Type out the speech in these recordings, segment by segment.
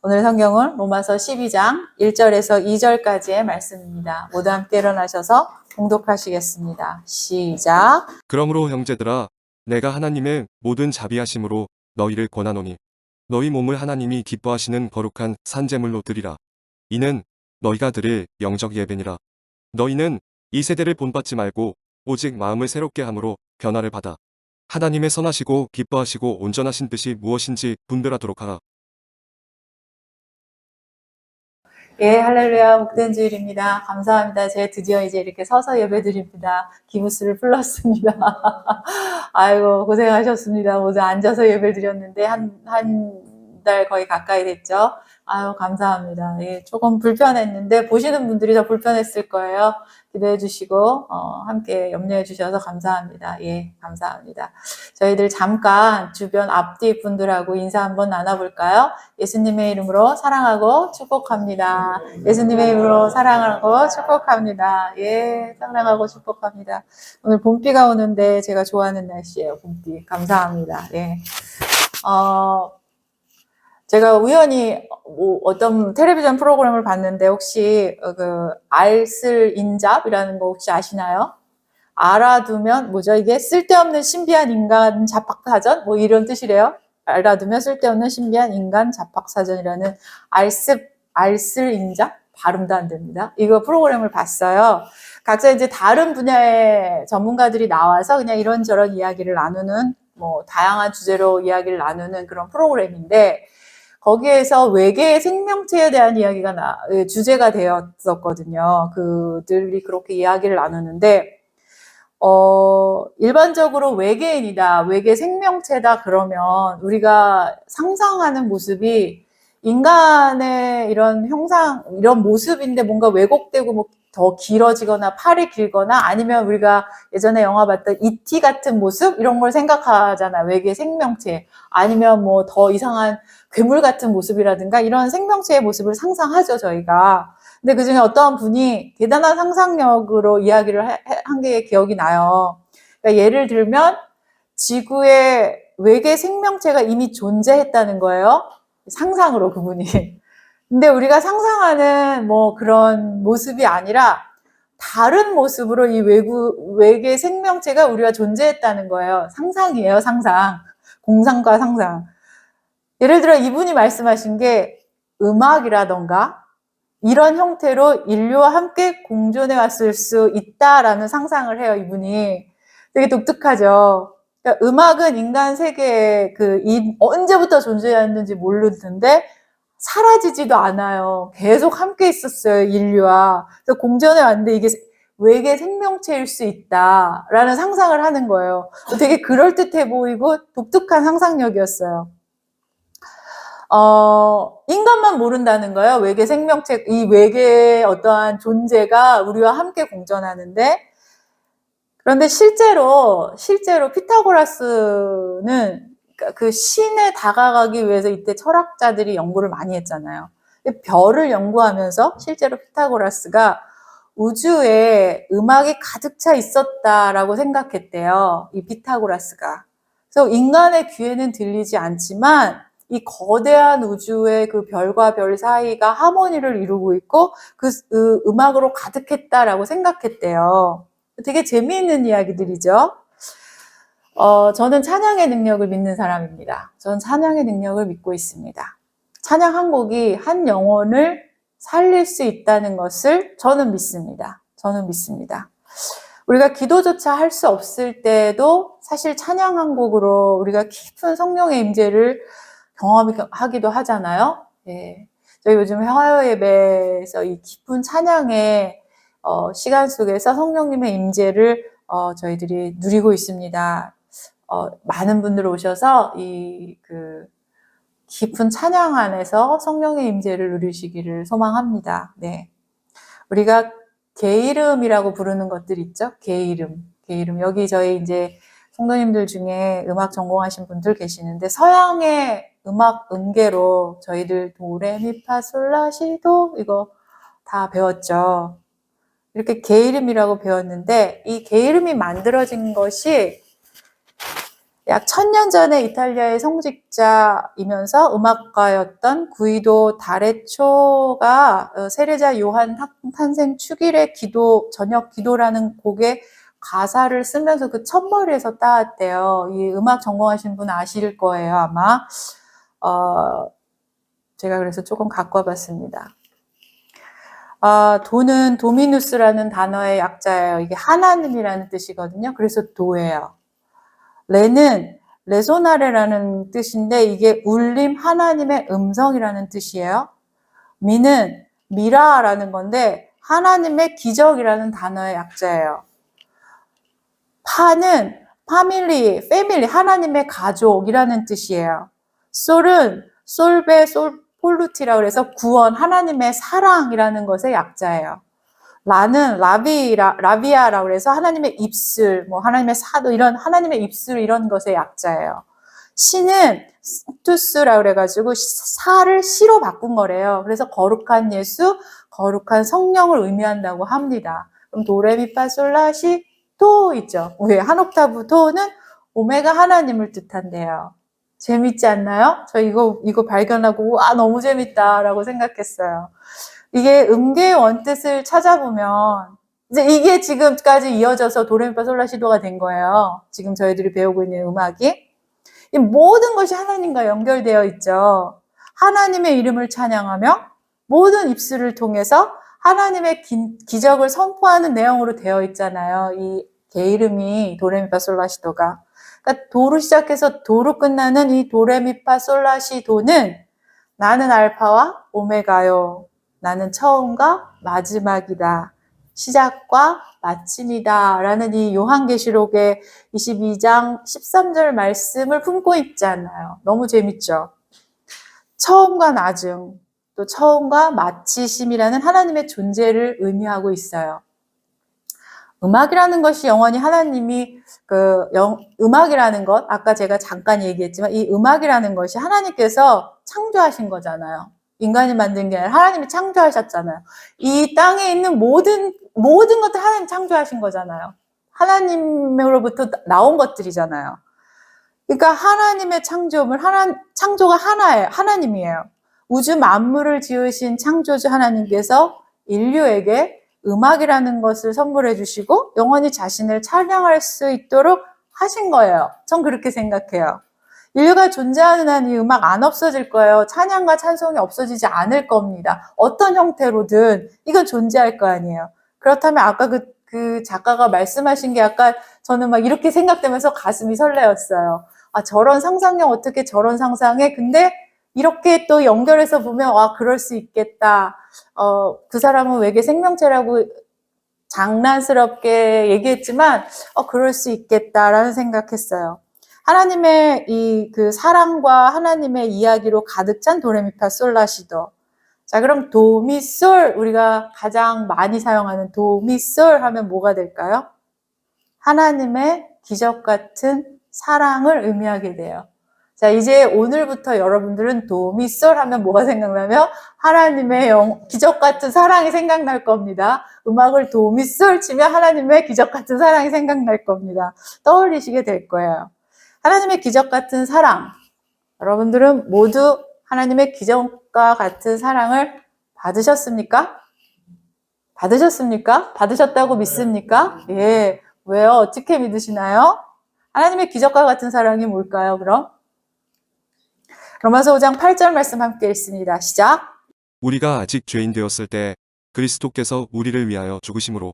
오늘 성경은 로마서 12장 1절에서 2절까지의 말씀입니다. 모두 함께 일어나셔서 봉독하시겠습니다. 시작. 그러므로 형제들아, 내가 하나님의 모든 자비하심으로 너희를 권하노니 너희 몸을 하나님이 기뻐하시는 거룩한 산제물로 드리라. 이는 너희가 드릴 영적 예배니라. 너희는 이 세대를 본받지 말고 오직 마음을 새롭게 함으로 변화를 받아 하나님의 선하시고 기뻐하시고 온전하신 뜻이 무엇인지 분별하도록 하라. 예, 할렐루야, 복된 주일입니다. 감사합니다. 제가 드디어 이제 이렇게 서서 예배 드립니다. 기부스를 풀렀습니다. 아이고, 고생하셨습니다. 모두 앉아서 예배 드렸는데, 한 달 거의 가까이 됐죠. 아유, 감사합니다. 예, 조금 불편했는데, 보시는 분들이 더 불편했을 거예요. 기도해 주시고, 함께 염려해 주셔서 감사합니다. 예, 감사합니다. 저희들 잠깐 주변 앞뒤 분들하고 인사 한번 나눠볼까요? 예수님의 이름으로 사랑하고 축복합니다. 예수님의 이름으로 사랑하고 축복합니다. 예, 사랑하고 축복합니다. 오늘 봄비가 오는데 제가 좋아하는 날씨예요. 봄비. 감사합니다. 예. 제가 우연히 어떤 텔레비전 프로그램을 봤는데 혹시 그 알쓸인잡이라는 거 혹시 아시나요? 알아두면 뭐죠? 이게 쓸데없는 신비한 인간 잡학사전? 뭐 이런 뜻이래요. 알아두면 쓸데없는 신비한 인간 잡학사전이라는 알쓸인잡? 발음도 안 됩니다. 이거 프로그램을 봤어요. 각자 이제 다른 분야의 전문가들이 나와서 그냥 이런저런 이야기를 나누는, 뭐 다양한 주제로 이야기를 나누는 그런 프로그램인데, 거기에서 외계의 생명체에 대한 이야기가 주제가 되었었거든요. 그들이 그렇게 이야기를 나누는데, 일반적으로 외계인이다, 외계 생명체다 그러면 우리가 상상하는 모습이 인간의 이런 형상, 이런 모습인데 뭔가 왜곡되고 뭐 더 길어지거나 팔이 길거나 아니면 우리가 예전에 영화 봤던 E.T. 같은 모습? 이런 걸 생각하잖아. 외계 생명체. 아니면 뭐 더 이상한 괴물 같은 모습이라든가 이런 생명체의 모습을 상상하죠, 저희가. 근데 그 중에 어떤 분이 대단한 상상력으로 이야기를 한 게 기억이 나요. 그러니까 예를 들면 지구에 외계 생명체가 이미 존재했다는 거예요. 상상으로 그분이. 근데 우리가 상상하는 뭐 그런 모습이 아니라 다른 모습으로 이 외계 생명체가 우리가 존재했다는 거예요. 상상이에요, 상상. 공상과 상상. 예를 들어 이분이 말씀하신 게 음악이라던가 이런 형태로 인류와 함께 공존해 왔을 수 있다라는 상상을 해요, 이분이. 되게 독특하죠. 그러니까 음악은 인간 세계에 언제부터 존재했는지 모르는데 사라지지도 않아요. 계속 함께 있었어요, 인류와. 그래서 공존해 왔는데 이게 외계 생명체일 수 있다라는 상상을 하는 거예요. 되게 그럴듯해 보이고 독특한 상상력이었어요. 인간만 모른다는 거예요. 외계 생명체, 이 외계의 어떠한 존재가 우리와 함께 공존하는데, 그런데 실제로 피타고라스는 그 신에 다가가기 위해서 이때 철학자들이 연구를 많이 했잖아요. 별을 연구하면서 실제로 피타고라스가 우주에 음악이 가득 차 있었다라고 생각했대요. 이 피타고라스가. 그래서 인간의 귀에는 들리지 않지만 이 거대한 우주의 그 별과 별 사이가 하모니를 이루고 있고 그 음악으로 가득했다라고 생각했대요. 되게 재미있는 이야기들이죠. 저는 찬양의 능력을 믿는 사람입니다. 저는 찬양의 능력을 믿고 있습니다. 찬양 한 곡이 한 영혼을 살릴 수 있다는 것을 저는 믿습니다. 저는 믿습니다. 우리가 기도조차 할 수 없을 때도 사실 찬양 한 곡으로 우리가 깊은 성령의 임재를 경험하기도 하잖아요. 예. 저희 요즘 화요 예배에서 이 깊은 찬양의 시간 속에서 성령님의 임재를 저희들이 누리고 있습니다. 많은 분들 오셔서 깊은 찬양 안에서 성령의 임재를 누리시기를 소망합니다. 네. 우리가 게이름이라고 부르는 것들 있죠? 게이름. 여기 저희 이제 성도님들 중에 음악 전공하신 분들 계시는데 서양의 음악 음계로 저희들 도레미파솔라시도 이거 다 배웠죠. 이렇게 게이름이라고 배웠는데 이 게이름이 만들어진 것이 약 1000년 전에 이탈리아의 성직자이면서 음악가였던 구이도 다레초가 세례자 요한 탄생 축일의 기도, 저녁 기도라는 곡의 가사를 쓰면서 그 첫머리에서 따왔대요. 이 음악 전공하신 분 아실 거예요, 아마. 제가 그래서 조금 갖고 와봤습니다. 도는 도미누스라는 단어의 약자예요. 이게 하나님이라는 뜻이거든요. 그래서 도예요. 레는 레소나레라는 뜻인데 이게 울림 하나님의 음성이라는 뜻이에요. 미는 미라라는 건데 하나님의 기적이라는 단어의 약자예요. 파는 파밀리, 패밀리, 하나님의 가족이라는 뜻이에요. 솔은 솔베 솔폴루티라고 해서 구원, 하나님의 사랑이라는 것의 약자예요. 라는 라비아라고 해서 하나님의 입술, 뭐 하나님의 사도, 이런 하나님의 입술 이런 것의 약자예요. 시는 투스라고 그래가지고 사를 시로 바꾼 거래요. 그래서 거룩한 예수, 거룩한 성령을 의미한다고 합니다. 그럼 도레미파솔라시 도 있죠. 왜? 한 옥타브 도는 오메가 하나님을 뜻한대요. 재밌지 않나요? 저 이거 발견하고 너무 재밌다라고 생각했어요. 이게 음계의 원뜻을 찾아보면 이제 이게 지금까지 이어져서 도레미파솔라시도가 된 거예요. 지금 저희들이 배우고 있는 음악이. 이 모든 것이 하나님과 연결되어 있죠. 하나님의 이름을 찬양하며 모든 입술을 통해서 하나님의 기적을 선포하는 내용으로 되어 있잖아요. 이 게이름이 도레미파솔라시도가. 그러니까 도로 시작해서 도로 끝나는 이 도레미파솔라시도는 나는 알파와 오메가요. 나는 처음과 마지막이다. 시작과 마침이다. 라는 이 요한계시록의 22장 13절 말씀을 품고 있지 않나요? 너무 재밌죠? 처음과 나중, 또 처음과 마치심이라는 하나님의 존재를 의미하고 있어요. 음악이라는 것이 영원히 하나님이 음악이라는 것, 아까 제가 잠깐 얘기했지만 이 음악이라는 것이 하나님께서 창조하신 거잖아요. 인간이 만든 게 아니라 하나님이 창조하셨잖아요. 이 땅에 있는 모든 것들 하나님 창조하신 거잖아요. 하나님으로부터 나온 것들이잖아요. 그러니까 하나님의 창조물, 창조가 하나님이에요. 우주 만물을 지으신 창조주 하나님께서 인류에게 음악이라는 것을 선물해 주시고 영원히 자신을 찬양할 수 있도록 하신 거예요. 전 그렇게 생각해요. 인류가 존재하는 한 이 음악 안 없어질 거예요. 찬양과 찬송이 없어지지 않을 겁니다. 어떤 형태로든 이건 존재할 거 아니에요. 그렇다면 아까 그 작가가 말씀하신 게 약간 저는 막 이렇게 생각되면서 가슴이 설레었어요. 저런 상상력 어떻게 저런 상상해? 근데 이렇게 또 연결해서 보면 그럴 수 있겠다. 그 사람은 외계 생명체라고 장난스럽게 얘기했지만 그럴 수 있겠다라는 생각했어요. 하나님의 그 사랑과 하나님의 이야기로 가득 찬 도레미파솔라시도. 자, 그럼 도미솔, 우리가 가장 많이 사용하는 도미솔 하면 뭐가 될까요? 하나님의 기적 같은 사랑을 의미하게 돼요. 자, 이제 오늘부터 여러분들은 도미솔 하면 뭐가 생각나며 하나님의 기적 같은 사랑이 생각날 겁니다. 음악을 도미솔 치면 하나님의 기적 같은 사랑이 생각날 겁니다. 떠올리시게 될 거예요. 하나님의 기적 같은 사랑. 여러분들은 모두 하나님의 기적과 같은 사랑을 받으셨습니까? 받으셨습니까? 받으셨다고 믿습니까? 예. 왜요? 어떻게 믿으시나요? 하나님의 기적과 같은 사랑이 뭘까요, 그럼? 로마서 5장 8절 말씀 함께 읽습니다. 시작. 우리가 아직 죄인 되었을 때 그리스도께서 우리를 위하여 죽으심으로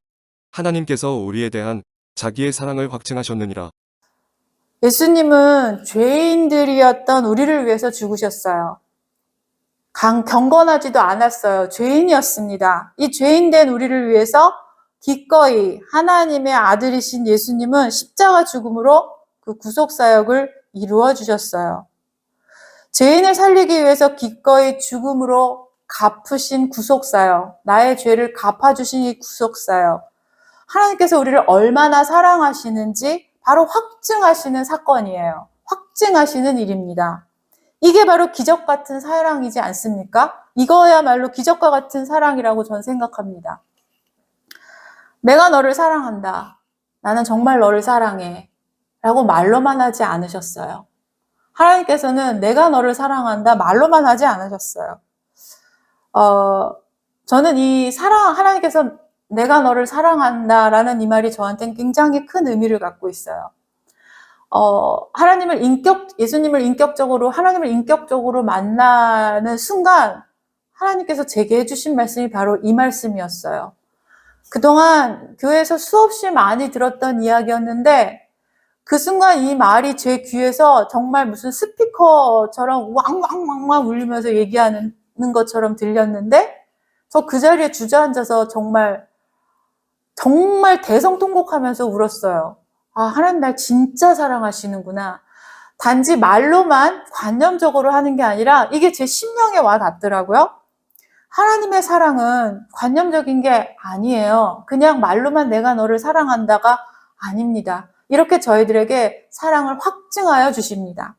하나님께서 우리에 대한 자기의 사랑을 확증하셨느니라. 예수님은 죄인들이었던 우리를 위해서 죽으셨어요. 경건하지도 않았어요. 죄인이었습니다. 이 죄인된 우리를 위해서 기꺼이 하나님의 아들이신 예수님은 십자가 죽음으로 그 구속사역을 이루어 주셨어요. 죄인을 살리기 위해서 기꺼이 죽음으로 갚으신 구속사역, 나의 죄를 갚아주신 이 구속사역, 하나님께서 우리를 얼마나 사랑하시는지 바로 확증하시는 사건이에요. 확증하시는 일입니다. 이게 바로 기적 같은 사랑이지 않습니까? 이거야말로 기적과 같은 사랑이라고 저는 생각합니다. 내가 너를 사랑한다. 나는 정말 너를 사랑해. 라고 말로만 하지 않으셨어요. 하나님께서는 내가 너를 사랑한다 말로만 하지 않으셨어요. 저는 하나님께서 내가 너를 사랑한다라는 이 말이 저한테는 굉장히 큰 의미를 갖고 있어요. 하나님을 인격적으로 만나는 순간 하나님께서 제게 해주신 말씀이 바로 이 말씀이었어요. 그동안 교회에서 수없이 많이 들었던 이야기였는데 그 순간 이 말이 제 귀에서 정말 무슨 스피커처럼 왕왕왕왕 울리면서 얘기하는 것처럼 들렸는데 저 그 자리에 주저앉아서 정말 대성통곡하면서 울었어요. 아, 하나님 날 진짜 사랑하시는구나. 단지 말로만 관념적으로 하는 게 아니라 이게 제 심령에 와 닿더라고요. 하나님의 사랑은 관념적인 게 아니에요. 그냥 말로만 내가 너를 사랑한다가 아닙니다. 이렇게 저희들에게 사랑을 확증하여 주십니다.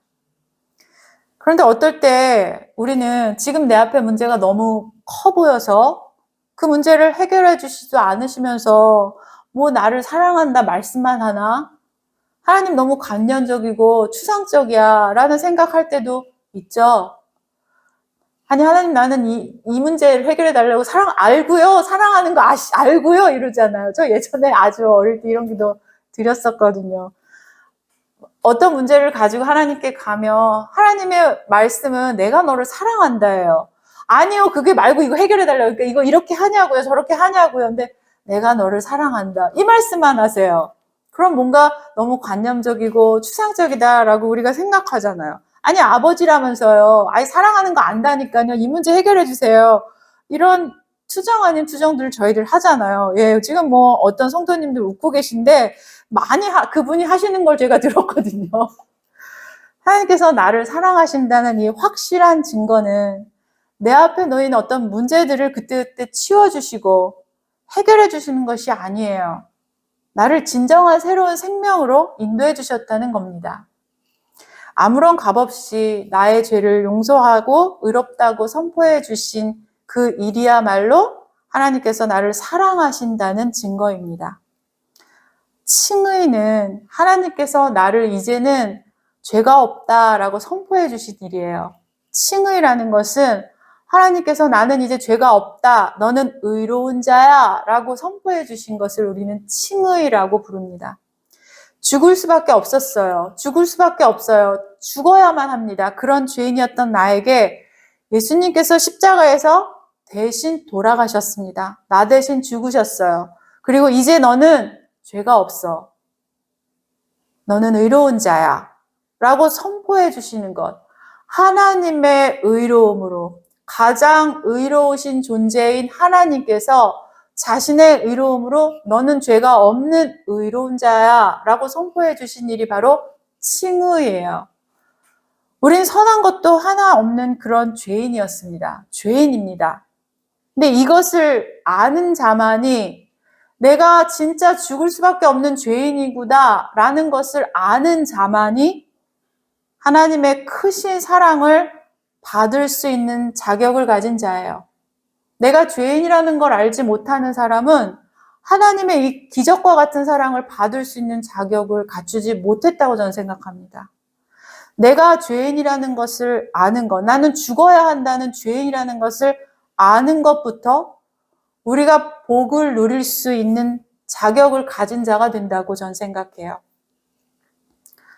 그런데 어떨 때 우리는 지금 내 앞에 문제가 너무 커 보여서 그 문제를 해결해 주시지도 않으시면서 뭐 나를 사랑한다 말씀만 하나? 하나님 너무 관념적이고 추상적이야 라는 생각할 때도 있죠. 아니 하나님 나는 이 문제를 해결해 달라고 사랑하는 거 알고요 이러잖아요. 저 예전에 아주 어릴 때 이런 기도 드렸었거든요. 어떤 문제를 가지고 하나님께 가면 하나님의 말씀은 내가 너를 사랑한다예요. 아니요 그게 말고 이거 해결해 달라고 그러니까 이거 이렇게 하냐고요 저렇게 하냐고요. 근데 내가 너를 사랑한다 이 말씀만 하세요. 그럼 뭔가 너무 관념적이고 추상적이다라고 우리가 생각하잖아요. 아니 아버지라면서요. 아니 사랑하는 거 안다니까요. 이 문제 해결해 주세요. 이런 투정 아닌 투정들을 저희들 하잖아요. 예, 지금 뭐 어떤 성도님들 웃고 계신데 그분이 하시는 걸 제가 들었거든요. 하나님께서 나를 사랑하신다는 이 확실한 증거는 내 앞에 놓인 어떤 문제들을 그때그때 치워주시고 해결해 주시는 것이 아니에요. 나를 진정한 새로운 생명으로 인도해 주셨다는 겁니다. 아무런 값 없이 나의 죄를 용서하고 의롭다고 선포해 주신 그 일이야말로 하나님께서 나를 사랑하신다는 증거입니다. 칭의는 하나님께서 나를 이제는 죄가 없다라고 선포해 주신 일이에요. 칭의라는 것은 하나님께서 나는 이제 죄가 없다, 너는 의로운 자야 라고 선포해 주신 것을 우리는 칭의라고 부릅니다. 죽을 수밖에 없었어요. 죽을 수밖에 없어요. 죽어야만 합니다. 그런 죄인이었던 나에게 예수님께서 십자가에서 대신 돌아가셨습니다. 나 대신 죽으셨어요. 그리고 이제 너는 죄가 없어. 너는 의로운 자야. 라고 선포해 주시는 것. 하나님의 의로움으로 가장 의로우신 존재인 하나님께서 자신의 의로움으로 너는 죄가 없는 의로운 자야 라고 선포해 주신 일이 바로 칭의예요. 우린 선한 것도 하나 없는 그런 죄인이었습니다. 죄인입니다. 근데 이것을 아는 자만이 내가 진짜 죽을 수밖에 없는 죄인이구나 라는 것을 아는 자만이 하나님의 크신 사랑을 받을 수 있는 자격을 가진 자예요. 내가 죄인이라는 걸 알지 못하는 사람은 하나님의 이 기적과 같은 사랑을 받을 수 있는 자격을 갖추지 못했다고 저는 생각합니다. 내가 죄인이라는 것을 아는 것, 나는 죽어야 한다는 죄인이라는 것을 아는 것부터 우리가 복을 누릴 수 있는 자격을 가진 자가 된다고 저는 생각해요.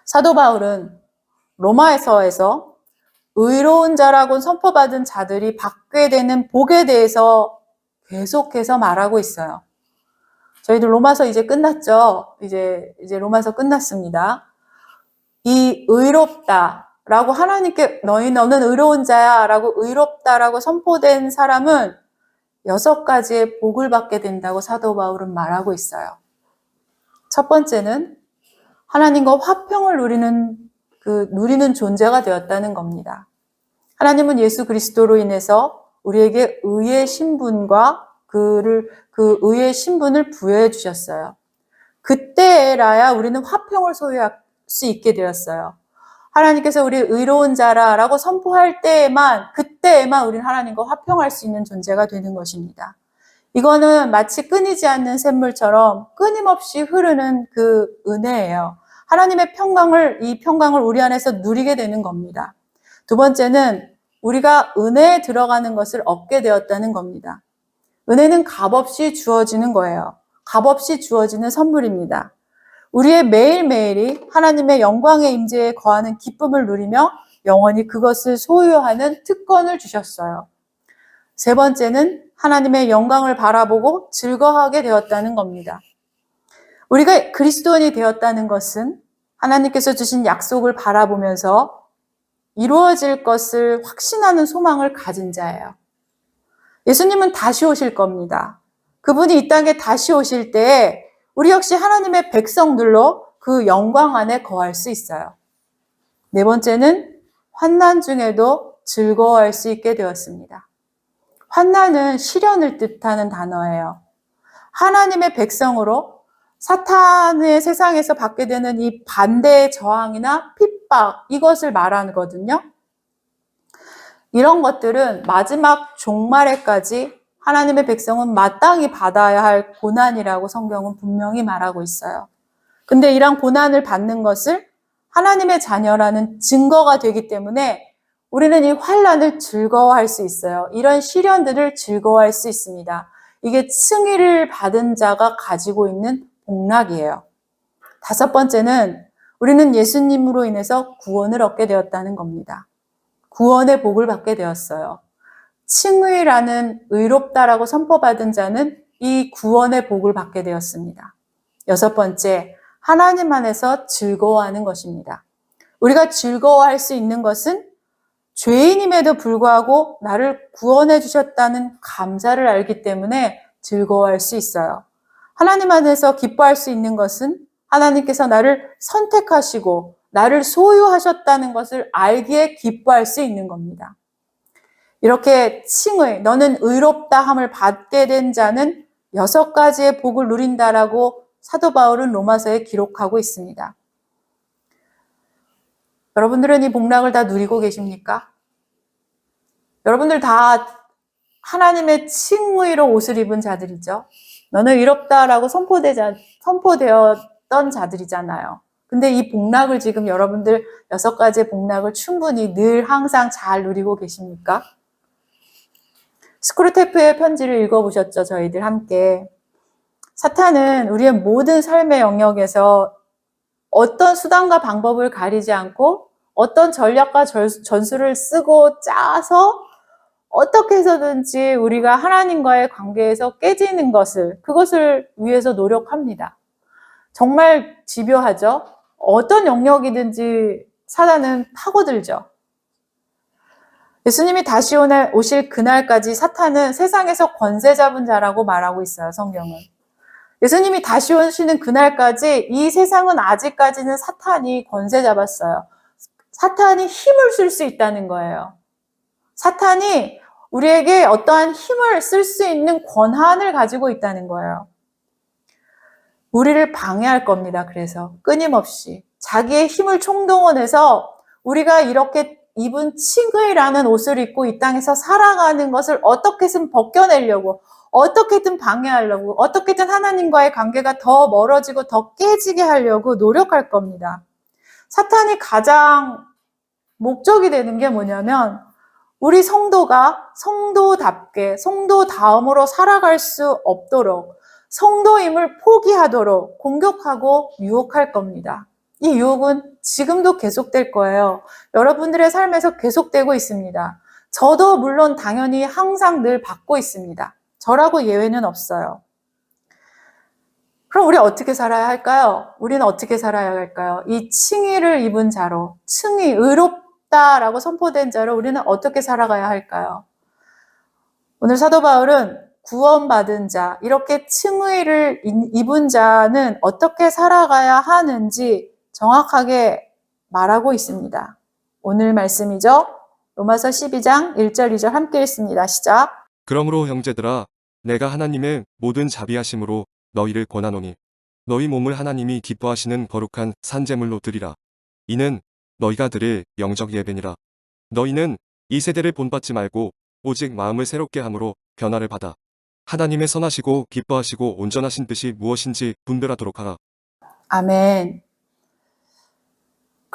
사도 바울은 로마서에서 의로운 자라고 선포받은 자들이 받게 되는 복에 대해서 계속해서 말하고 있어요. 저희들 로마서 이제 끝났죠? 이제 로마서 끝났습니다. 이 의롭다라고 하나님께 너는 의로운 자야라고 의롭다라고 선포된 사람은 6가지의 복을 받게 된다고 사도 바울은 말하고 있어요. 첫 번째는 하나님과 화평을 누리는 존재가 되었다는 겁니다. 하나님은 예수 그리스도로 인해서 우리에게 의의 신분과 그 의의 신분을 부여해 주셨어요. 그때라야 우리는 화평을 소유할 수 있게 되었어요. 하나님께서 우리 의로운 자라라고 선포할 그때에만 우리는 하나님과 화평할 수 있는 존재가 되는 것입니다. 이거는 마치 끊이지 않는 샘물처럼 끊임없이 흐르는 그 은혜예요. 하나님의 이 평강을 우리 안에서 누리게 되는 겁니다. 두 번째는 우리가 은혜에 들어가는 것을 얻게 되었다는 겁니다. 은혜는 값없이 주어지는 거예요. 값없이 주어지는 선물입니다. 우리의 매일매일이 하나님의 영광의 임재에 거하는 기쁨을 누리며 영원히 그것을 소유하는 특권을 주셨어요. 세 번째는 하나님의 영광을 바라보고 즐거워하게 되었다는 겁니다. 우리가 그리스도인이 되었다는 것은 하나님께서 주신 약속을 바라보면서 이루어질 것을 확신하는 소망을 가진 자예요. 예수님은 다시 오실 겁니다. 그분이 이 땅에 다시 오실 때에 우리 역시 하나님의 백성들로 그 영광 안에 거할 수 있어요. 네 번째는 환난 중에도 즐거워할 수 있게 되었습니다. 환난은 시련을 뜻하는 단어예요. 하나님의 백성으로 사탄의 세상에서 받게 되는 이 반대의 저항이나 핍박, 이것을 말하거든요. 이런 것들은 마지막 종말에까지 하나님의 백성은 마땅히 받아야 할 고난이라고 성경은 분명히 말하고 있어요. 근데 이런 고난을 받는 것을 하나님의 자녀라는 증거가 되기 때문에 우리는 이 환난을 즐거워할 수 있어요. 이런 시련들을 즐거워할 수 있습니다. 이게 승리를 받은 자가 가지고 있는 복락이에요. 다섯 번째는 우리는 예수님으로 인해서 구원을 얻게 되었다는 겁니다. 구원의 복을 받게 되었어요. 칭의라는 의롭다라고 선포받은 자는 이 구원의 복을 받게 되었습니다. 여섯 번째, 하나님 안에서 즐거워하는 것입니다. 우리가 즐거워할 수 있는 것은 죄인임에도 불구하고 나를 구원해 주셨다는 감사를 알기 때문에 즐거워할 수 있어요. 하나님 안에서 기뻐할 수 있는 것은 하나님께서 나를 선택하시고 나를 소유하셨다는 것을 알기에 기뻐할 수 있는 겁니다. 이렇게 칭의, 너는 의롭다 함을 받게 된 자는 6가지의 복을 누린다라고 사도 바울은 로마서에 기록하고 있습니다. 여러분들은 이 복락을 다 누리고 계십니까? 여러분들 다 하나님의 칭의로 옷을 입은 자들이죠. 너는 의롭다라고 선포되었던 자들이잖아요. 근데 이 복락을 지금 여러분들 6가지의 복락을 충분히 늘 항상 잘 누리고 계십니까? 스크루테프의 편지를 읽어보셨죠? 저희들 함께. 사탄은 우리의 모든 삶의 영역에서 어떤 수단과 방법을 가리지 않고 어떤 전략과 전술을 쓰고 짜서 어떻게 해서든지 우리가 하나님과의 관계에서 깨지는 그것을 위해서 노력합니다. 정말 집요하죠? 어떤 영역이든지 사탄은 파고들죠. 예수님이 다시 오실 그날까지 사탄은 세상에서 권세 잡은 자라고 말하고 있어요, 성경은. 예수님이 다시 오시는 그날까지 이 세상은 아직까지는 사탄이 권세 잡았어요. 사탄이 힘을 쓸 수 있다는 거예요. 사탄이 우리에게 어떠한 힘을 쓸 수 있는 권한을 가지고 있다는 거예요. 우리를 방해할 겁니다. 그래서 끊임없이 자기의 힘을 총동원해서 우리가 이렇게 입은 칭의라는 옷을 입고 이 땅에서 살아가는 것을 어떻게든 벗겨내려고, 어떻게든 방해하려고, 어떻게든 하나님과의 관계가 더 멀어지고 더 깨지게 하려고 노력할 겁니다. 사탄이 가장 목적이 되는 게 뭐냐면 우리 성도가 성도답게 성도다움으로 살아갈 수 없도록 성도임을 포기하도록 공격하고 유혹할 겁니다. 이 유혹은 지금도 계속될 거예요. 여러분들의 삶에서 계속되고 있습니다. 저도 물론 당연히 항상 늘 받고 있습니다. 저라고 예외는 없어요. 그럼 우리 어떻게 살아야 할까요? 우리는 어떻게 살아야 할까요? 이 칭의를 입은 자로, 칭의, 의롭다라고 선포된 자로 우리는 어떻게 살아가야 할까요? 오늘 사도 바울은 구원받은 자, 이렇게 칭의를 입은 자는 어떻게 살아가야 하는지 정확하게 말하고 있습니다. 오늘 말씀이죠. 로마서 12장 1절 2절 함께 읽습니다. 시작. 그러므로 형제들아, 내가 하나님의 모든 자비하심으로 너희를 권하노니 너희 몸을 하나님이 기뻐하시는 거룩한 산제물로 드리라. 이는 너희가 드릴 영적 예배니라. 너희는 이 세대를 본받지 말고 오직 마음을 새롭게 함으로 변화를 받아 하나님의 선하시고 기뻐하시고 온전하신 뜻이 무엇인지 분별하도록 하라. 아멘.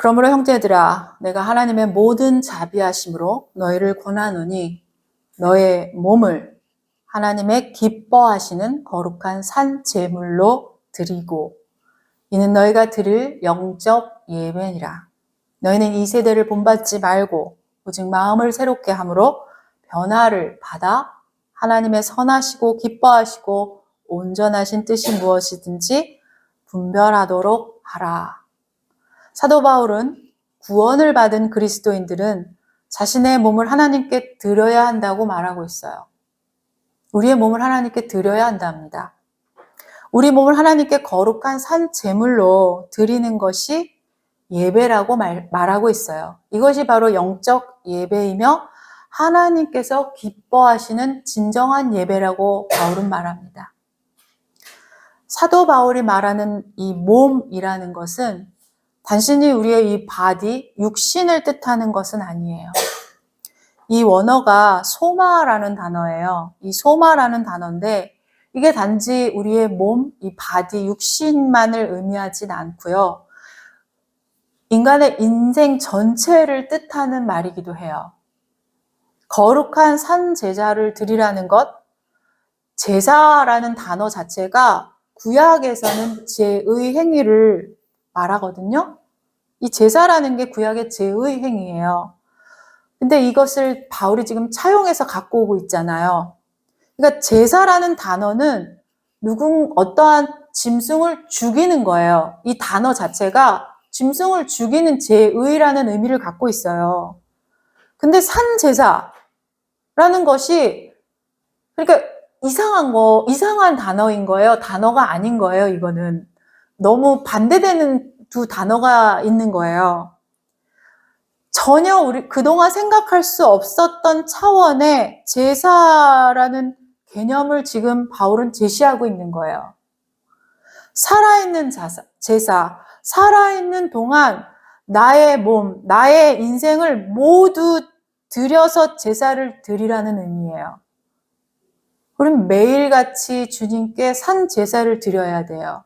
그러므로 형제들아 내가 하나님의 모든 자비하심으로 너희를 권하노니 너의 몸을 하나님의 기뻐하시는 거룩한 산 제물로 드리고 이는 너희가 드릴 영적 예배니라. 너희는 이 세대를 본받지 말고 오직 마음을 새롭게 함으로 변화를 받아 하나님의 선하시고 기뻐하시고 온전하신 뜻이 무엇이든지 분별하도록 하라. 사도 바울은 구원을 받은 그리스도인들은 자신의 몸을 하나님께 드려야 한다고 말하고 있어요. 우리의 몸을 하나님께 드려야 한답니다. 우리 몸을 하나님께 거룩한 산 제물로 드리는 것이 예배라고 말하고 있어요. 이것이 바로 영적 예배이며 하나님께서 기뻐하시는 진정한 예배라고 바울은 말합니다. 사도 바울이 말하는 이 몸이라는 것은 단순히 우리의 이 바디, 육신을 뜻하는 것은 아니에요. 이 원어가 소마라는 단어예요. 이 소마라는 단어인데 이게 단지 우리의 몸, 이 바디, 육신만을 의미하진 않고요. 인간의 인생 전체를 뜻하는 말이기도 해요. 거룩한 산 제사를 드리라는 것, 제사라는 단어 자체가 구약에서는 제의 행위를 말하거든요. 이 제사라는 게 구약의 제의 행위예요. 근데 이것을 바울이 지금 차용해서 갖고 오고 있잖아요. 그러니까 제사라는 단어는 어떠한 짐승을 죽이는 거예요. 이 단어 자체가 짐승을 죽이는 제의라는 의미를 갖고 있어요. 근데 산제사라는 것이 그러니까 이상한 단어인 거예요. 단어가 아닌 거예요, 이거는. 너무 반대되는 두 단어가 있는 거예요. 전혀 우리 그동안 생각할 수 없었던 차원의 제사라는 개념을 지금 바울은 제시하고 있는 거예요. 살아있는 제사, 살아있는 동안 나의 몸, 나의 인생을 모두 들여서 제사를 드리라는 의미예요. 우리는 매일같이 주님께 산 제사를 드려야 돼요.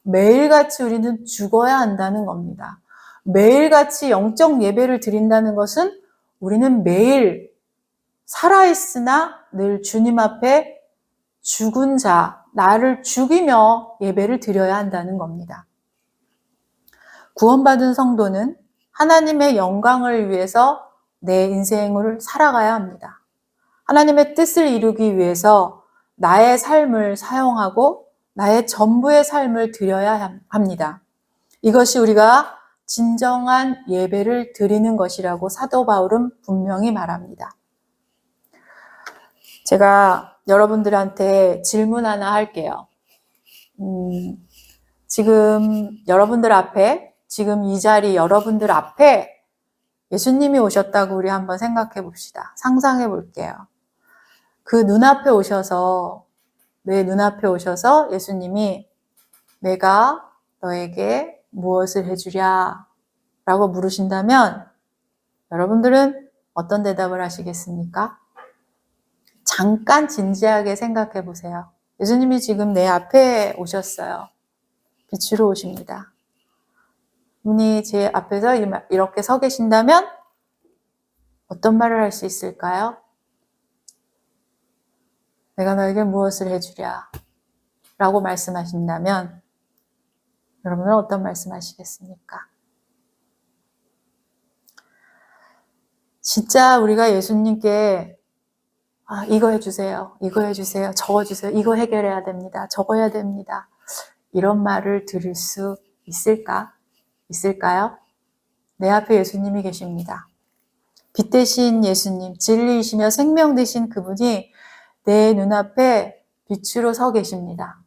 매일같이 우리는 죽어야 한다는 겁니다. 매일같이 영적 예배를 드린다는 것은 우리는 매일 살아있으나 늘 주님 앞에 죽은 자, 나를 죽이며 예배를 드려야 한다는 겁니다. 구원받은 성도는 하나님의 영광을 위해서 내 인생을 살아가야 합니다. 하나님의 뜻을 이루기 위해서 나의 삶을 사용하고 나의 전부의 삶을 드려야 합니다. 이것이 우리가 진정한 예배를 드리는 것이라고 사도 바울은 분명히 말합니다. 제가 여러분들한테 질문 하나 할게요. 지금 여러분들 앞에, 지금 이 자리 여러분들 앞에 예수님이 오셨다고 우리 한번 생각해 봅시다. 상상해 볼게요. 그 눈앞에 오셔서, 내 눈앞에 오셔서 예수님이 내가 너에게 무엇을 해주랴? 라고 물으신다면 여러분들은 어떤 대답을 하시겠습니까? 잠깐 진지하게 생각해 보세요. 예수님이 지금 내 앞에 오셨어요. 빛으로 오십니다. 분이 제 앞에서 이렇게 서 계신다면 어떤 말을 할 수 있을까요? 내가 너에게 무엇을 해주랴? 라고 말씀하신다면 여러분은 어떤 말씀하시겠습니까? 진짜 우리가 예수님께 이거 해주세요. 이거 해주세요. 저거 주세요. 이거 해결해야 됩니다. 저거 해야 됩니다. 이런 말을 들을 수 있을까요? 내 앞에 예수님이 계십니다. 빛 대신 예수님, 진리이시며 생명 되신 그분이 내 눈앞에 빛으로 서 계십니다.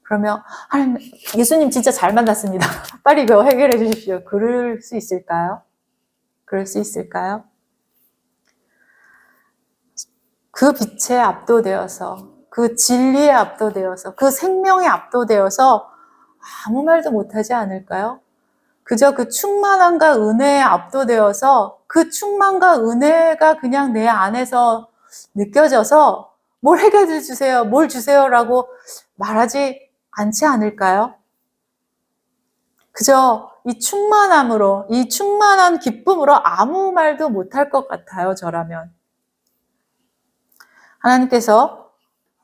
그러면 하나님, 예수님 진짜 잘 만났습니다. 빨리 이거 해결해 주십시오. 그럴 수 있을까요? 그럴 수 있을까요? 그 빛에 압도되어서, 그 진리에 압도되어서, 그 생명에 압도되어서 아무 말도 못하지 않을까요? 그저 그 충만함과 은혜에 압도되어서 그 충만과 은혜가 그냥 내 안에서 느껴져서 뭘 해결해 주세요, 뭘 주세요라고 말하지 않지 않을까요? 그저 이 충만함으로, 이 충만한 기쁨으로 아무 말도 못할 것 같아요, 저라면. 하나님께서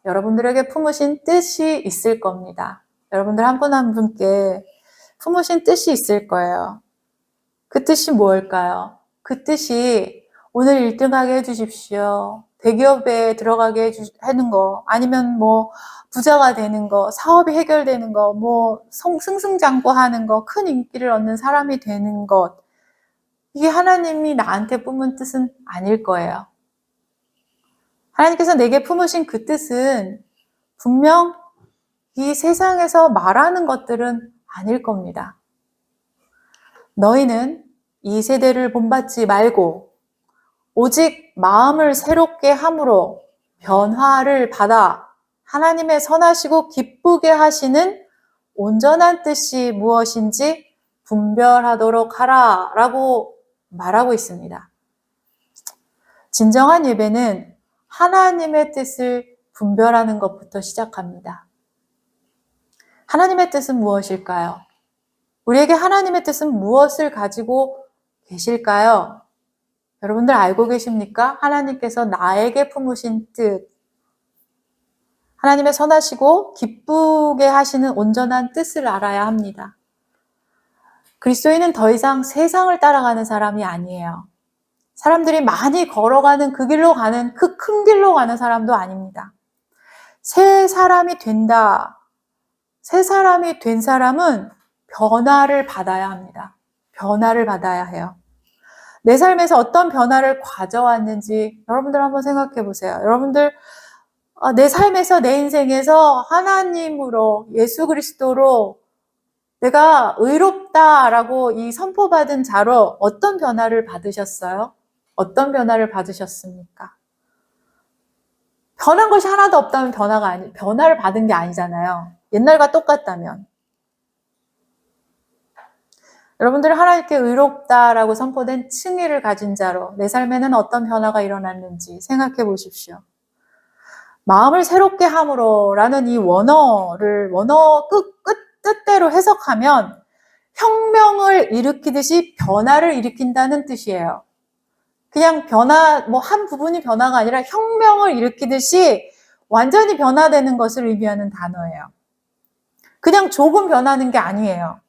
여러분들에게 품으신 뜻이 있을 겁니다. 여러분들 한 분 한 분께 품으신 뜻이 있을 거예요. 그 뜻이 뭘까요? 그 뜻이 오늘 1등하게 해주십시오. 대기업에 들어가게 하는 거, 아니면 뭐 부자가 되는 거, 사업이 해결되는 거, 뭐 승승장구하는 거, 큰 인기를 얻는 사람이 되는 것. 이게 하나님이 나한테 품은 뜻은 아닐 거예요. 하나님께서 내게 품으신 그 뜻은 분명 이 세상에서 말하는 것들은 아닐 겁니다. 너희는 이 세대를 본받지 말고 오직 마음을 새롭게 함으로 변화를 받아 하나님의 선하시고 기쁘게 하시는 온전한 뜻이 무엇인지 분별하도록 하라 라고 말하고 있습니다. 진정한 예배는 하나님의 뜻을 분별하는 것부터 시작합니다. 하나님의 뜻은 무엇일까요? 우리에게 하나님의 뜻은 무엇을 가지고 계실까요? 여러분들 알고 계십니까? 하나님께서 나에게 품으신 뜻, 하나님의 선하시고 기쁘게 하시는 온전한 뜻을 알아야 합니다. 그리스도인은 더 이상 세상을 따라가는 사람이 아니에요. 사람들이 많이 걸어가는 그 길로 가는, 그 큰 길로 가는 사람도 아닙니다. 새 사람이 된다. 새 사람이 된 사람은 변화를 받아야 합니다. 변화를 받아야 해요. 내 삶에서 어떤 변화를 가져왔는지 여러분들 한번 생각해 보세요. 여러분들 내 삶에서, 내 인생에서 하나님으로, 예수 그리스도로 내가 의롭다라고 이 선포받은 자로 어떤 변화를 받으셨어요? 어떤 변화를 받으셨습니까? 변한 것이 하나도 없다면 변화를 받은 게 아니잖아요. 옛날과 똑같다면. 여러분들은 하나님께 의롭다라고 선포된 칭의를 가진 자로 내 삶에는 어떤 변화가 일어났는지 생각해 보십시오. 마음을 새롭게 함으로라는 이 원어 뜻대로 해석하면 혁명을 일으키듯이 변화를 일으킨다는 뜻이에요. 그냥 한 부분이 변화가 아니라 혁명을 일으키듯이 완전히 변화되는 것을 의미하는 단어예요. 그냥 조금 변하는 게 아니에요.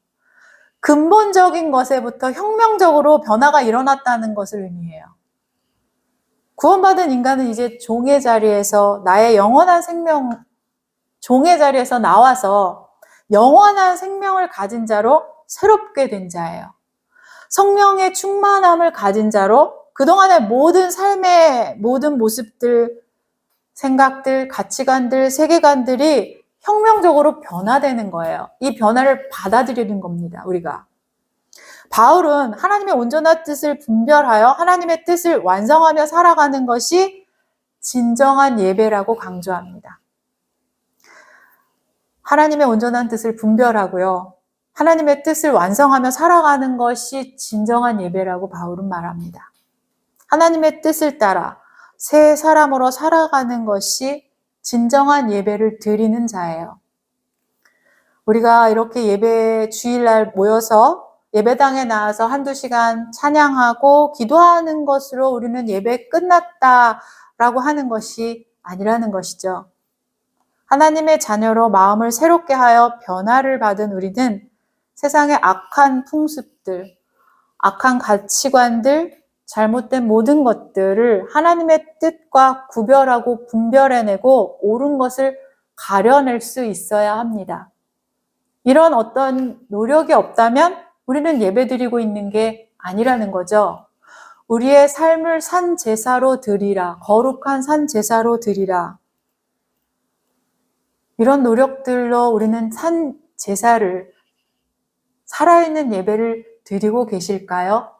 근본적인 것에부터 혁명적으로 변화가 일어났다는 것을 의미해요. 구원받은 인간은 이제 종의 자리에서 나의 영원한 생명, 종의 자리에서 나와서 영원한 생명을 가진 자로 새롭게 된 자예요. 성령의 충만함을 가진 자로 그동안의 모든 삶의 모든 모습들, 생각들, 가치관들, 세계관들이 혁명적으로 변화되는 거예요. 이 변화를 받아들이는 겁니다, 우리가. 바울은 하나님의 온전한 뜻을 분별하여 하나님의 뜻을 완성하며 살아가는 것이 진정한 예배라고 강조합니다. 하나님의 온전한 뜻을 분별하고요. 하나님의 뜻을 완성하며 살아가는 것이 진정한 예배라고 바울은 말합니다. 하나님의 뜻을 따라 새 사람으로 살아가는 것이 진정한 예배를 드리는 자예요. 우리가 이렇게 예배 주일날 모여서 예배당에 나와서 한두 시간 찬양하고 기도하는 것으로 우리는 예배 끝났다라고 하는 것이 아니라는 것이죠. 하나님의 자녀로 마음을 새롭게 하여 변화를 받은 우리는 세상의 악한 풍습들, 악한 가치관들, 잘못된 모든 것들을 하나님의 뜻과 구별하고 분별해내고 옳은 것을 가려낼 수 있어야 합니다. 이런 어떤 노력이 없다면 우리는 예배드리고 있는 게 아니라는 거죠. 우리의 삶을 산 제사로 드리라. 거룩한 산 제사로 드리라. 이런 노력들로 우리는 산 제사를, 살아있는 예배를 드리고 계실까요?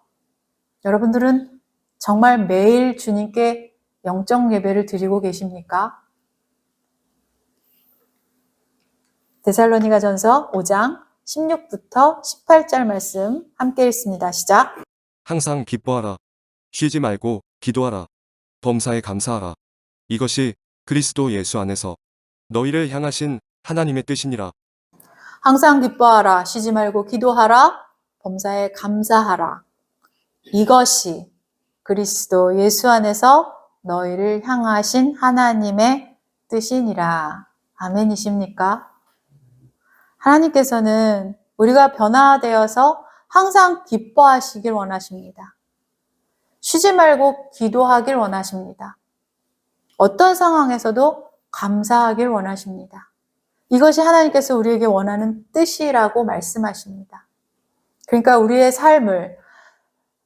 여러분들은 정말 매일 주님께 영적 예배를 드리고 계십니까? 데살로니가전서 5장 16부터 18절 말씀 함께 읽습니다. 시작. 항상 기뻐하라. 쉬지 말고 기도하라. 범사에 감사하라. 이것이 그리스도 예수 안에서 너희를 향하신 하나님의 뜻이니라. 항상 기뻐하라. 쉬지 말고 기도하라. 범사에 감사하라. 이것이 그리스도 예수 안에서 너희를 향하신 하나님의 뜻이니라. 아멘이십니까? 하나님께서는 우리가 변화되어서 항상 기뻐하시길 원하십니다. 쉬지 말고 기도하길 원하십니다. 어떤 상황에서도 감사하길 원하십니다. 이것이 하나님께서 우리에게 원하는 뜻이라고 말씀하십니다. 그러니까 우리의 삶을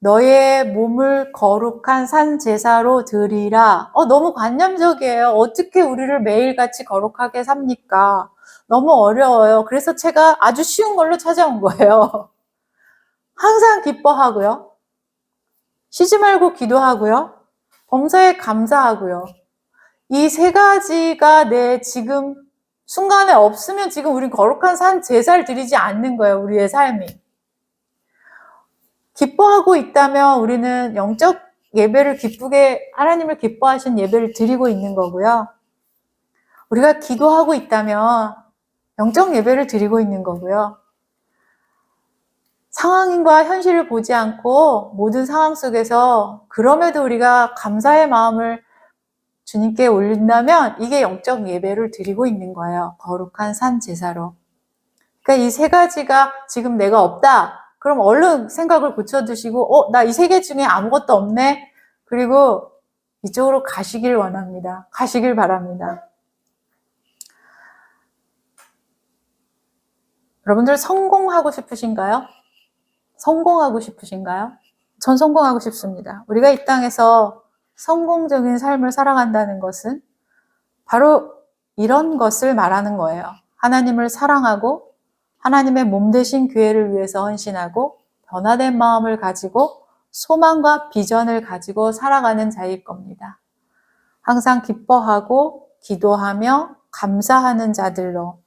너의 몸을 거룩한 산 제사로 드리라. 너무 관념적이에요. 어떻게 우리를 매일같이 거룩하게 삽니까? 너무 어려워요. 그래서 제가 아주 쉬운 걸로 찾아온 거예요. 항상 기뻐하고요. 쉬지 말고 기도하고요. 범사에 감사하고요. 이 세 가지가 내 지금 순간에 없으면 지금 우린 거룩한 산 제사를 드리지 않는 거예요. 우리의 삶이. 기뻐하고 있다면 우리는 영적 예배를 기쁘게 하나님을 기뻐하신 예배를 드리고 있는 거고요. 우리가 기도하고 있다면 영적 예배를 드리고 있는 거고요. 상황과 현실을 보지 않고 모든 상황 속에서 그럼에도 우리가 감사의 마음을 주님께 올린다면 이게 영적 예배를 드리고 있는 거예요. 거룩한 산 제사로. 그러니까 이 세 가지가 지금 내가 없다. 그럼 얼른 생각을 고쳐두시고 나 이 세 개 중에 아무것도 없네. 그리고 이쪽으로 가시길 원합니다. 가시길 바랍니다. 여러분들 성공하고 싶으신가요? 성공하고 싶으신가요? 전 성공하고 싶습니다. 우리가 이 땅에서 성공적인 삶을 살아간다는 것은 바로 이런 것을 말하는 거예요. 하나님을 사랑하고 하나님의 몸 되신 교회를 위해서 헌신하고 변화된 마음을 가지고 소망과 비전을 가지고 살아가는 자일 겁니다. 항상 기뻐하고 기도하며 감사하는 자들로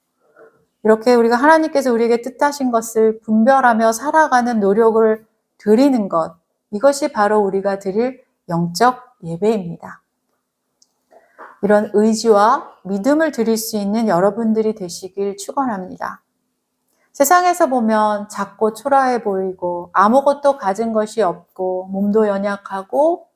이렇게 우리가 하나님께서 우리에게 뜻하신 것을 분별하며 살아가는 노력을 드리는 것, 이것이 바로 우리가 드릴 영적 예배입니다. 이런 의지와 믿음을 드릴 수 있는 여러분들이 되시길 축원합니다. 세상에서 보면 작고 초라해 보이고 아무것도 가진 것이 없고 몸도 연약하고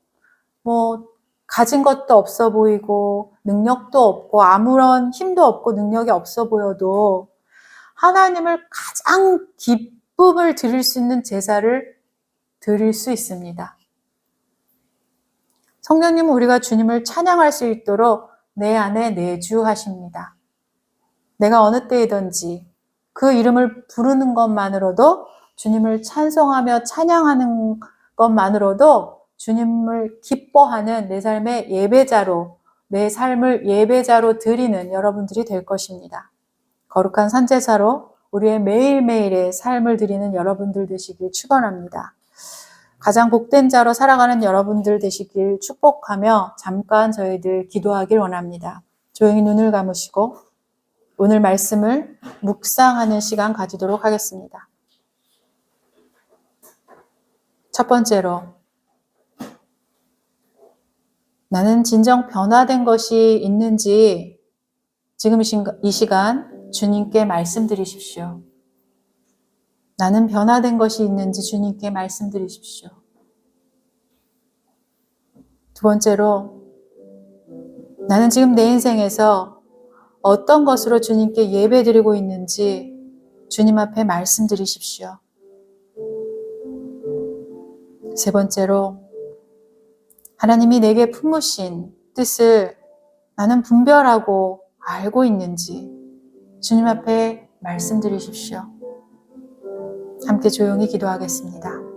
가진 것도 없어 보이고 능력도 없고 아무런 힘도 없고 능력이 없어 보여도 하나님을 가장 기쁨을 드릴 수 있는 제사를 드릴 수 있습니다. 성령님은 우리가 주님을 찬양할 수 있도록 내 안에 내주하십니다. 내가 어느 때이든지 그 이름을 부르는 것만으로도 주님을 찬송하며 찬양하는 것만으로도 주님을 기뻐하는 내 삶의 예배자로, 내 삶을 예배자로 드리는 여러분들이 될 것입니다. 거룩한 산제사로 우리의 매일매일의 삶을 드리는 여러분들 되시길 축원합니다. 가장 복된 자로 살아가는 여러분들 되시길 축복하며 잠깐 저희들 기도하길 원합니다. 조용히 눈을 감으시고 오늘 말씀을 묵상하는 시간 가지도록 하겠습니다. 첫 번째로, 나는 진정 변화된 것이 있는지 지금 이 시간 주님께 말씀드리십시오. 나는 변화된 것이 있는지 주님께 말씀드리십시오. 두 번째로, 나는 지금 내 인생에서 어떤 것으로 주님께 예배드리고 있는지 주님 앞에 말씀드리십시오. 세 번째로, 하나님이 내게 품으신 뜻을 나는 분별하고 알고 있는지 주님 앞에 말씀드리십시오. 함께 조용히 기도하겠습니다.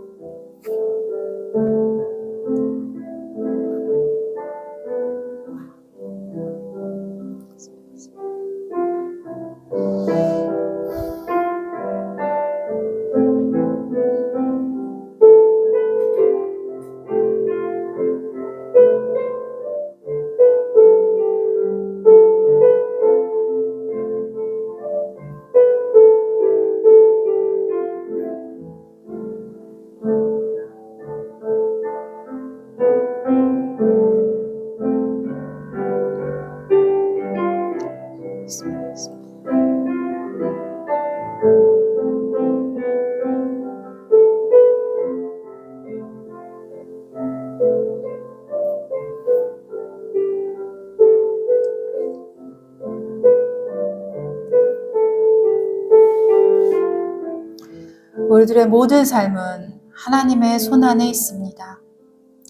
우리들의 모든 삶은 하나님의 손 안에 있습니다.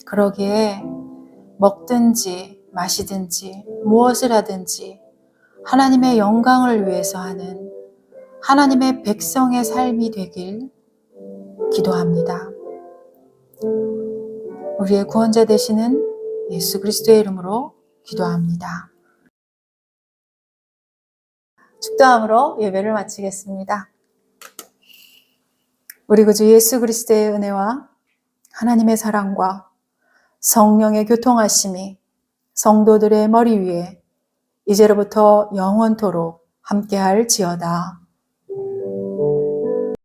그러기에 먹든지 마시든지 무엇을 하든지 하나님의 영광을 위해서 하는 하나님의 백성의 삶이 되길 기도합니다. 우리의 구원자 되시는 예수 그리스도의 이름으로 기도합니다. 축도함으로 예배를 마치겠습니다. 우리 구주 예수 그리스도의 은혜와 하나님의 사랑과 성령의 교통하심이 성도들의 머리 위에 이제로부터 영원토록 함께할지어다.